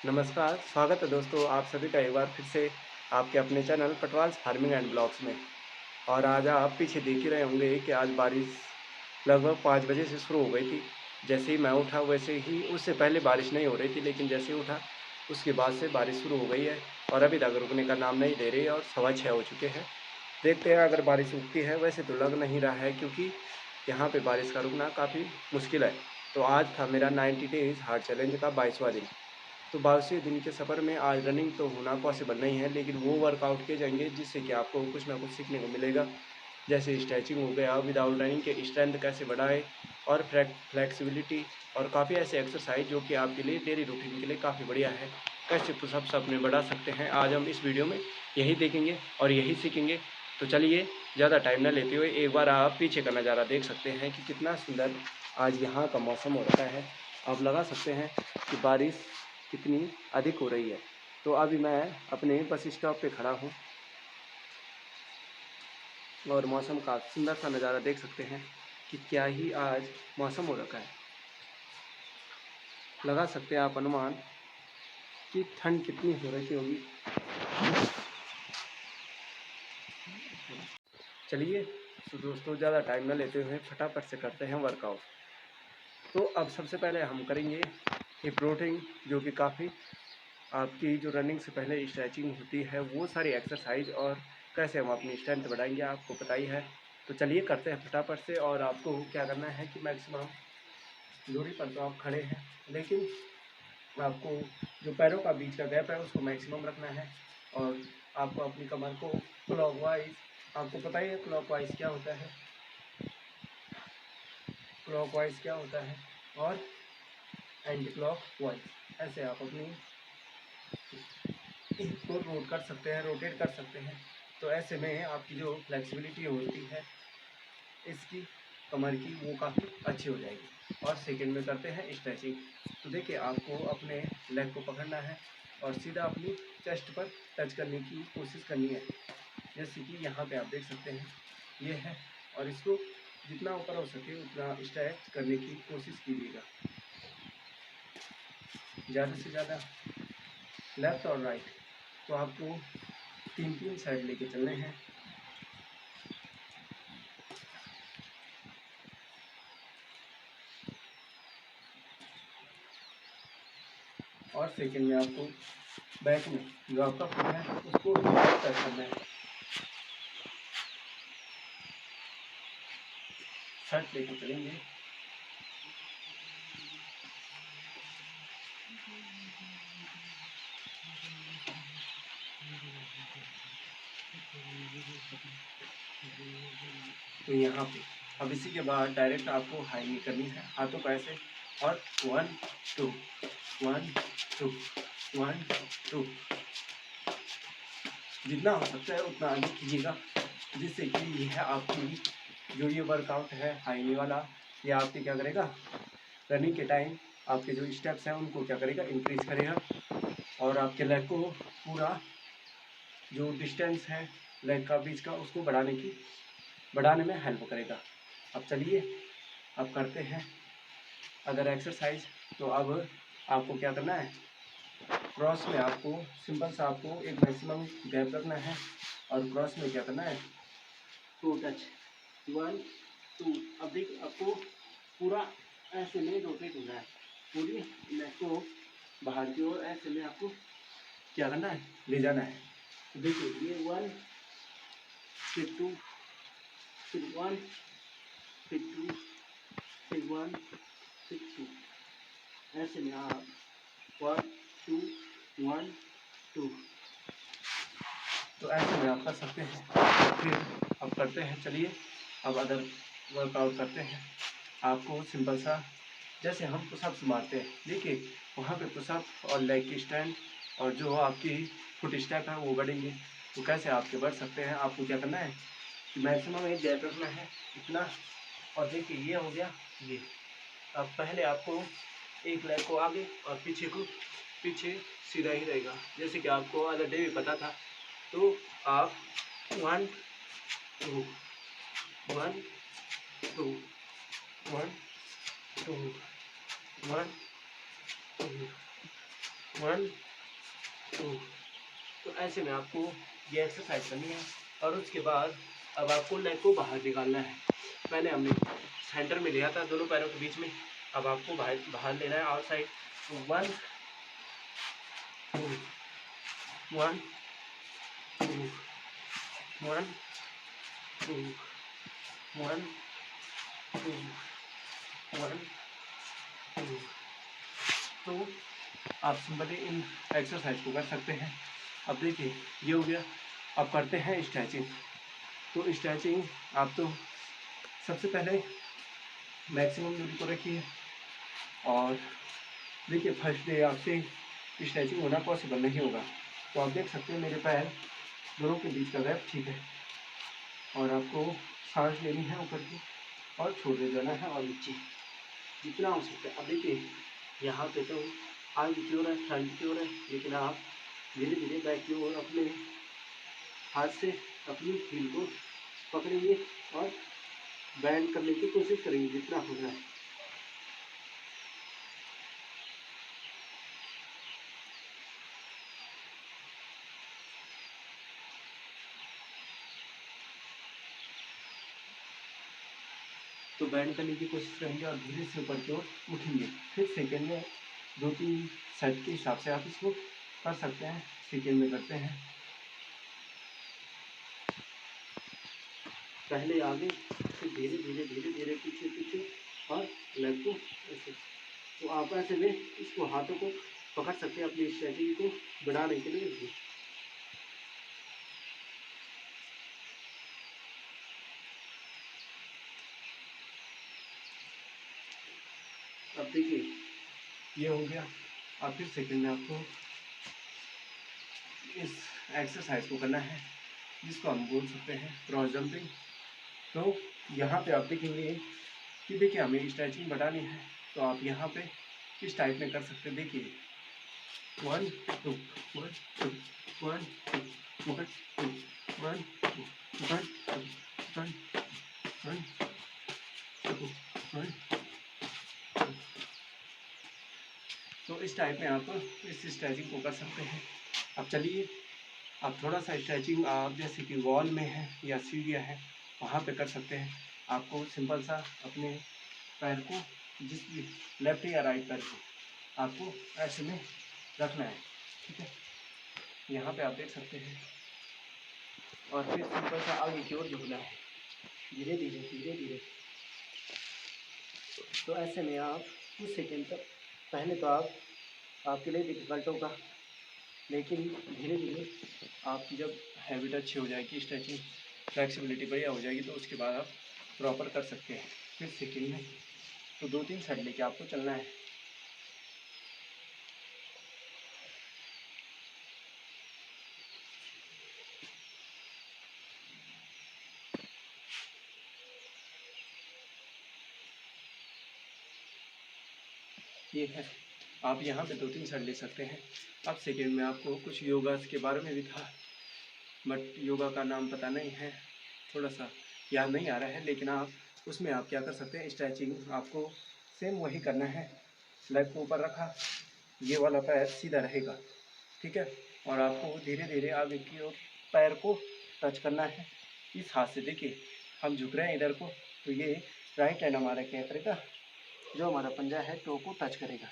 नमस्कार, स्वागत है दोस्तों आप सभी का एक बार फिर से आपके अपने चैनल पटवाल्स फार्मिंग एंड ब्लॉग्स में। और आज आप पीछे देख ही रहे होंगे कि आज बारिश लगभग 5 बजे से शुरू हो गई थी। जैसे ही मैं उठा वैसे ही उससे पहले बारिश नहीं हो रही थी, लेकिन जैसे ही उठा उसके बाद से बारिश शुरू हो गई है और अभी तक रुकने का नाम नहीं ले रही है और 6:15 हो चुके हैं। देखते हैं अगर बारिश रुकती है, वैसे तो लग नहीं रहा है क्योंकि यहाँ पे बारिश का रुकना काफ़ी मुश्किल है। तो आज था मेरा 90 डेज़ हार्ड चैलेंज का 22वां दिन। तो 22वें दिन के सफ़र में आज रनिंग तो होना पॉसिबल नहीं है, लेकिन वो वर्कआउट किए जाएंगे जिससे कि आपको कुछ ना कुछ सीखने को मिलेगा। जैसे स्ट्रेचिंग हो गया, विदाउट रनिंग के स्ट्रेंथ कैसे बढ़ाए और फ्लेक्सिबिलिटी और काफ़ी ऐसे एक्सरसाइज जो कि आपके लिए डेली रूटीन के लिए काफ़ी बढ़िया है। कैसे पुशअप्स अपने बढ़ा सकते हैं, आज हम इस वीडियो में यही देखेंगे और यही सीखेंगे। तो चलिए ज़्यादा टाइम ना लेते हुए एक बार आप पीछे का नज़ारा देख सकते हैं कि कितना सुंदर आज यहाँ का मौसम हो रखा है। आप लगा सकते हैं कि बारिश कितनी अधिक हो रही है। तो अभी मैं अपने बस स्टॉप पे खड़ा हूँ और मौसम का सुंदर सा नज़ारा देख सकते हैं कि क्या ही आज मौसम हो रखा है। लगा सकते हैं आप अनुमान कि ठंड कितनी हो रही होगी। चलिए तो दोस्तों ज़्यादा टाइम न लेते हुए फटाफट से करते हैं वर्कआउट। तो अब सबसे पहले हम करेंगे हिप रोटिंग, जो कि काफ़ी आपकी जो रनिंग से पहले स्ट्रेचिंग होती है वो सारी एक्सरसाइज और कैसे हम अपनी स्ट्रेंथ बढ़ाएंगे आपको पता ही है। तो चलिए करते हैं फटाफट से। और आपको क्या करना है कि मैक्सिमम दूरी पर तो आप खड़े हैं, लेकिन आपको जो पैरों का बीच का गैप है उसको मैक्सिमम रखना है। और आपको अपनी कमर को क्लॉकवाइज, आपको पता ही है क्लॉकवाइज क्या होता है, क्लॉकवाइज क्या होता है और एंटी क्लॉकवाइज, ऐसे आप अपनी इसको रोटेट कर सकते हैं। तो ऐसे में आपकी जो फ्लेक्सिबिलिटी होती है इसकी कमर की वो काफ़ी अच्छी हो जाएगी। और सेकंड में करते हैं स्ट्रेचिंग। तो देखिए आपको अपने लेग को पकड़ना है और सीधा अपनी चेस्ट पर टच करने की कोशिश करनी है। जैसे कि यहाँ पे आप देख सकते हैं ये है, और इसको जितना ऊपर हो सके उतना स्ट्रेच करने की कोशिश कीजिएगा, ज़्यादा से ज़्यादा लेफ़्ट और राइट। तो आपको तीन तीन साइड लेके चलने हैं। और सेकंड में आपको बैक में जो आपका फुट है उसको टच करना है, शर्ट लेके चलेंगे। तो यहाँ पे अब इसी के बाद डायरेक्ट आपको हाई नी करनी है, हाथों को ऐसे, और 1 2 1 2 1 2, जितना हो सकता है उतना अधिक कीजिएगा, जिससे कि यह आपकी जो ये वर्कआउट है हाई नी वाला, ये आपके क्या करेगा, रनिंग के टाइम आपके जो स्टेप्स हैं उनको क्या करेगा, इंक्रीज करेगा। और आपके लेग को पूरा जो डिस्टेंस है लेग का बीच का उसको बढ़ाने में हेल्प करेगा। अब चलिए अब करते हैं अदर एक्सरसाइज। तो अब आपको क्या करना है, क्रॉस में आपको सिंपल सा आपको एक मैक्सिमम गैप रखना है और क्रॉस में क्या करना है, 2 टच 1 2। अब देखिए आपको पूरा ऐसे में रोटेट होना है, पूरी नेक को बाहर की ओर ऐसे में आपको क्या करना है, ले जाना है। तो देखिए ये 1 फिर 2 फिर 1 फिर 2 फिर 1 फिर 2, ऐसे में आप 1 2 1 2, तो ऐसे में आप कर सकते हैं। फिर अब करते हैं, चलिए अब अदर वर्कआउट करते हैं। आपको सिंपल सा जैसे हम पुशअप्स मारते हैं, देखिए वहाँ पे पुशअप और लेग की स्ट्रेंथ और जो आपकी फुट स्टेप है वो बढ़ेंगे। तो कैसे आपके बढ़ सकते हैं, आपको क्या करना है कि मैक्सिमम एक गैप रखना है इतना। और देखिए ये हो गया ये। अब पहले आपको एक लेग को आगे और पीछे को पीछे सीधा ही रहेगा, जैसे कि आपको अदर डे भी पता था। तो आप 1 2 1 2 1 2 1 2 1 2। तो ऐसे में आपको ये एक्सरसाइज करनी है। और उसके बाद अब आपको लेग को बाहर निकालना है। पहले हमने सेंटर में लिया था दोनों पैरों के बीच में, अब आपको बाहर बाहर लेना है आउटसाइड। तो 1 2 1 2 1 2 1 2 1 2। तो आप सिंपली इन एक्सरसाइज को कर सकते हैं। अब देखिए ये हो गया। अब करते हैं स्ट्रेचिंग। तो स्ट्रेचिंग आप तो सबसे पहले मैक्सिमम दूरी को रखिए। और देखिए फर्स्ट डे आपसे स्ट्रेचिंग होना पॉसिबल नहीं होगा। तो आप देख सकते हैं मेरे पैर दोनों के बीच का गैप ठीक है। और आपको सांस लेनी है ऊपर की और छोड़ते जाना है और नीचे जितना हो सकता है। अब देखिए यहाँ पे तो आगे की ओर है, फ्रंट की ओर है, लेकिन आप धीरे धीरे बैक की ओर अपने हाथ से अपनी हील को पकड़ेंगे और बैंड करने की कोशिश करेंगे जितना हो रहा है। तो बैंड करने की कोशिश करेंगे और धीरे से ऊपर की ओर उठेंगे। फिर सेकेंड में 2-3 सेट के हिसाब से आप इसको कर सकते हैं। सेकेंड में करते हैं पहले आगे, फिर धीरे धीरे धीरे धीरे पीछे पीछे और लेग को ऐसे। तो आप ऐसे में इसको हाथों को पकड़ सकते हैं अपनी स्ट्रेचिंग को बढ़ाने के लिए। अब देखिए ये हो गया। अब फिर सेकंड में आपको इस एक्सरसाइज को करना है जिसको हम बोल सकते हैं क्रॉस जंपिंग। तो यहाँ पे आप देखेंगे कि देखिए हमें स्ट्रेचिंग बढ़ानी है, तो आप यहाँ पे इस टाइप में कर सकते हैं। देखिए 1 2 1 2 1 2 1 2 1 2 1 2 1 2 1। तो इस टाइप में आप इस स्ट्रेचिंग को कर सकते हैं। अब चलिए आप थोड़ा सा स्ट्रेचिंग आप जैसे कि वॉल में है या सीढ़ियाँ है वहाँ पे कर सकते हैं। आपको सिंपल सा अपने पैर को जिस भी लेफ्ट या राइट पैर को आपको ऐसे में रखना है, ठीक है। यहाँ पे आप देख सकते हैं और फिर सिंपल सा आगे की ओर झुकना है धीरे धीरे धीरे धीरे। तो ऐसे में आप कुछ सेकेंड तक, पहले तो आपके लिए डिफिकल्ट होगा, लेकिन धीरे धीरे आपकी जब हैबिट अच्छी हो जाएगी, स्ट्रेचिंग फ्लेक्सिबिलिटी बढ़िया हो जाएगी, तो उसके बाद आप प्रॉपर कर सकते हैं। फिर सेकेंड में तो 2-3 सेट लेके आपको चलना है। ये है, आप यहाँ पे 2-3 सेट ले सकते हैं। अब सेकेंड में आपको कुछ योगा के बारे में भी था, बट योगा का नाम पता नहीं है, थोड़ा सा याद नहीं आ रहा है, लेकिन आप उसमें आप क्या कर सकते हैं, स्ट्रेचिंग आपको सेम वही करना है। लेग को ऊपर रखा, ये वाला पैर सीधा रहेगा, ठीक है। और आपको धीरे धीरे आगे की ओर पैर को टच करना है इस हाथ से। देखिए हम झुक रहे हैं इधर को, तो ये राइट हैंड हमारा क्या करेगा, जो हमारा पंजा है टो को टच करेगा।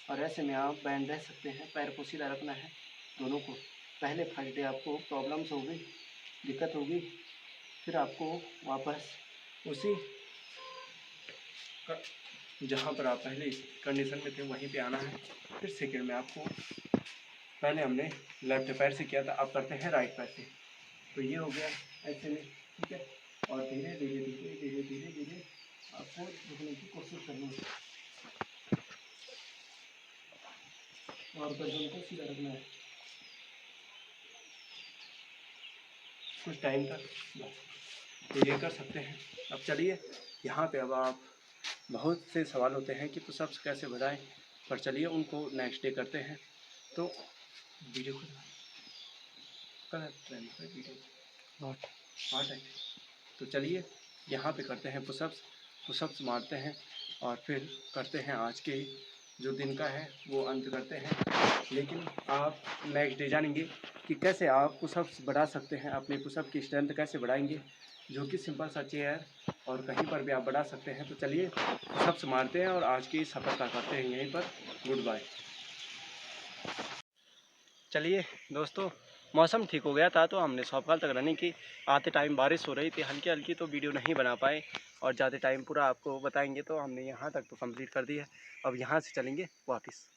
और ऐसे में आप बैंड रह सकते हैं, पैर को सीधा रखना है दोनों को। पहले फर्स्ट डे आपको प्रॉब्लम्स होगी, दिक्कत होगी, फिर आपको वापस उसी जहाँ पर आप पहले कंडीशन में थे वहीं पे आना है। फिर सेकेंड में आपको पहले हमने लेफ्ट पैर से किया था, अब करते हैं राइट पैर से। तो ये हो गया ऐसे में, ठीक है। और धीरे धीरे धीरे धीरे धीरे धीरे आपको झुकने की कोशिश करनी है और गर्दन को सीधा रखना है कुछ टाइम तक, बस। तो ये कर सकते हैं। अब चलिए यहाँ पे अब आप बहुत से सवाल होते हैं कि पुशअप्स कैसे बढ़ाएं, पर चलिए उनको नेक्स्ट डे करते हैं। तो वीडियो को वीडियो पार्ट है। तो चलिए यहाँ पे करते हैं पुशअप्स मारते हैं और फिर करते हैं आज के जो दिन का है वो अंत करते हैं। लेकिन आप नेक्स्ट डे जानेंगे कि कैसे आप पुशअप्स बढ़ा सकते हैं, अपने पुशअप की स्ट्रेंथ कैसे बढ़ाएंगे, जो कि सिंपल सा चेयर और कहीं पर भी आप बढ़ा सकते हैं। तो चलिए पुशअप्स मारते हैं और आज की सफलता करते हैं यहीं पर। Good bye. चलिए दोस्तों, मौसम ठीक हो गया था तो हमने सौंफखाल तक रनिंग की। आते टाइम बारिश हो रही थी हल्की हल्की, तो वीडियो नहीं बना पाए और ज़्यादा टाइम पूरा आपको बताएंगे। तो हमने यहाँ तक तो कंप्लीट कर दी है, अब यहाँ से चलेंगे वापस।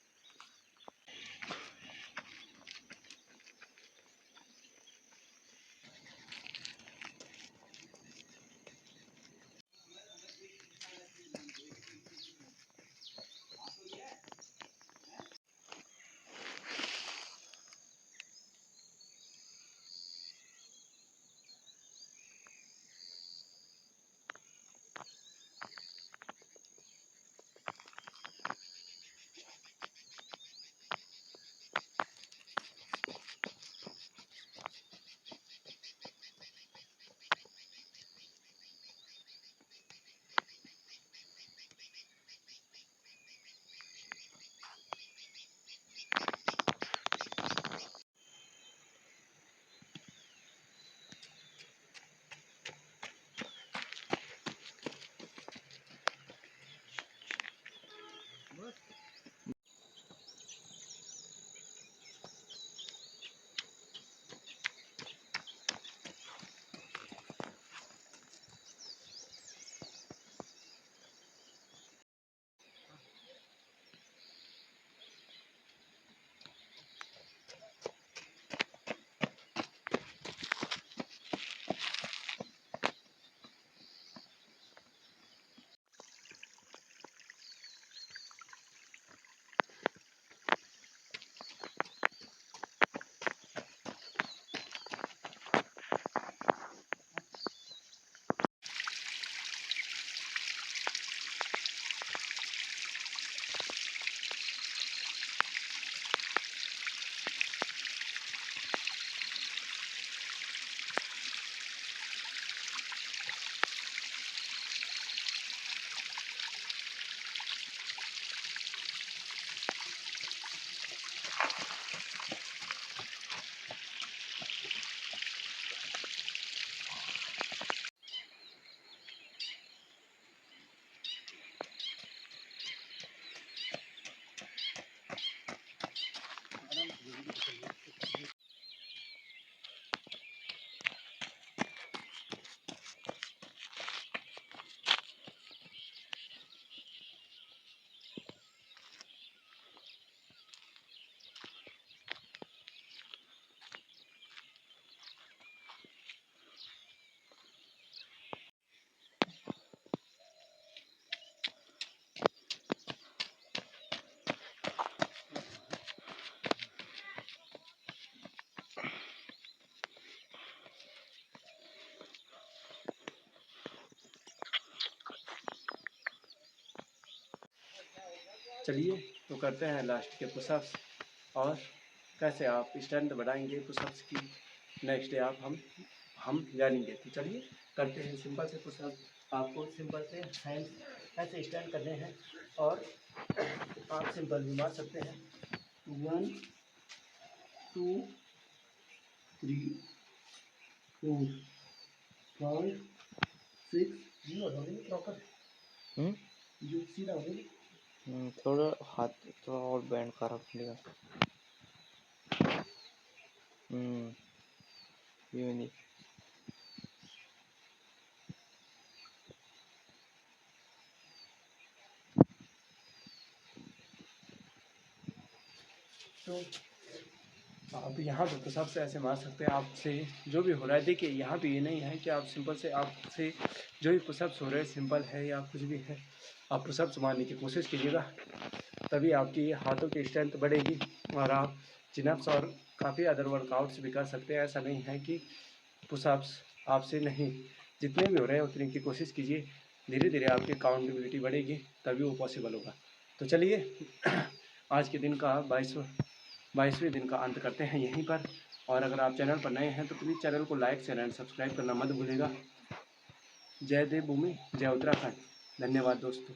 चलिए तो करते हैं लास्ट के पुशअप्स और कैसे आप स्ट्रेंथ बढ़ाएंगे पुशअप्स की। नेक्स्ट डे आप हम जानेंगे। तो चलिए करते हैं सिंपल से पुशअप। आपको सिंपल से हैंड ऐसे स्टैंड करने हैं और आप सिंपल भी मार सकते हैं। 1 2 3 4 5 6 जी हो गई प्रॉपर। जो सीधा हो गई। थोड़ा हाथ थोड़ा और बैंड करा पड़ेगा। ये नहीं। तो आप यहाँ पे पुशअप से ऐसे मार सकते हैं। आपसे जो भी हो रहा है, देखिए यहाँ पे ये नहीं है कि आप सिंपल से आपसे जो भी पुशअप्स हो रहे हैं सिंपल है या कुछ भी है, आप पुशअप्स मारने की कोशिश कीजिएगा, तभी आपकी हाथों की स्ट्रेंथ बढ़ेगी और आप चिनअप्स और काफ़ी अदर वर्कआउट्स भी कर सकते हैं। ऐसा नहीं है कि पुशअप्स आपसे नहीं, जितने भी हो रहे हैं उतने की कोशिश कीजिए। धीरे धीरे आपकी काउंटेबिलिटी बढ़ेगी, तभी वो पॉसिबल होगा। तो चलिए आज के दिन का 22वें दिन का अंत करते हैं यहीं पर। और अगर आप चैनल पर नए हैं तो प्लीज़ चैनल को लाइक शेयर एंड सब्सक्राइब करना मत भूलिएगा। जय देव भूमि, जय उत्तराखंड। धन्यवाद दोस्तों।